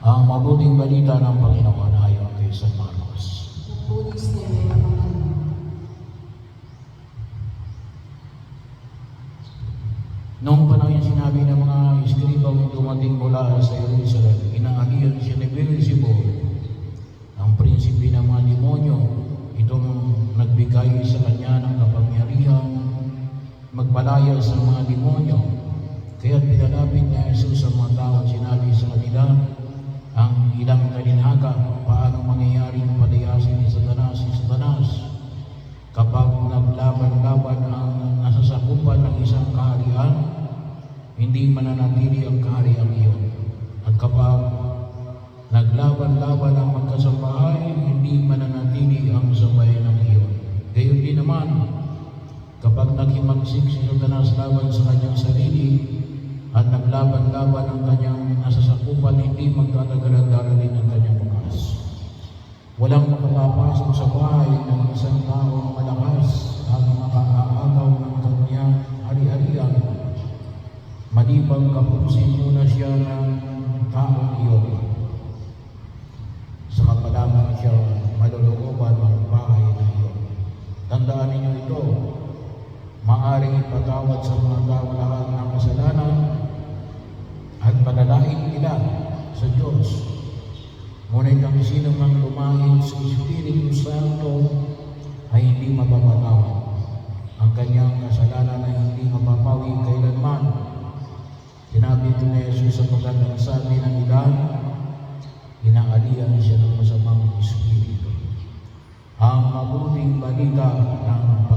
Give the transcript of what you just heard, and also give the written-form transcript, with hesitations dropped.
Ang mabuting balita ng Panginoon ayon kay San Marcos. Pulis na rin ang mga Noong panahon yung sinabi ng mga iskribang dumating mula sa Jerusalem, inaalihan siya ni Beelzebul, ang prinsipe ng mga demonyo. Itong nagbigay sa kanya ng kapangyarihan magpalaya sa mga demonyo. Kaya pinalapit ni Jesus sa mga tao at sinabi sa kanila ang ilang talinhaga paano mangyayaring palayasin ni Satanas kapag naglaban-laban ang nasasakupan ng isang kaharian, hindi mananatili ang kaharian iyon. At kapag naglaban-laban ang magkasambahay, hindi mananatili ang sambayan ng iyon. Gayon din naman, kapag naghimagsik si Satanas laban sa kanyang sarili at naglaban-laban ang kanyang nasasakupan, hindi magtatagalan darating ang kanyang wakas. Walang makapapasok sa bahay ng isang taong malakas at makaaagaw ng kanyang hari-harian, malibang kapusin muna siya ng taong iyon. Saka pa lamang siya malulooban ng bahay na iyon. Tandaan ninyo ito, maaring ipatawad sa mga tao lahat ng kasalanan at panalangin nila sa Diyos. Ngunit ang sino mang lumahig sa Espiritu Santo ay hindi mapapatawad. Ang kanyang kasalanan ay hindi mapapawi kailanman. Sinabi ito ni Jesus sapagkat ang sabi ng ilan, inaalihan siya ng masamang espiritu. Ang mabuting balita ng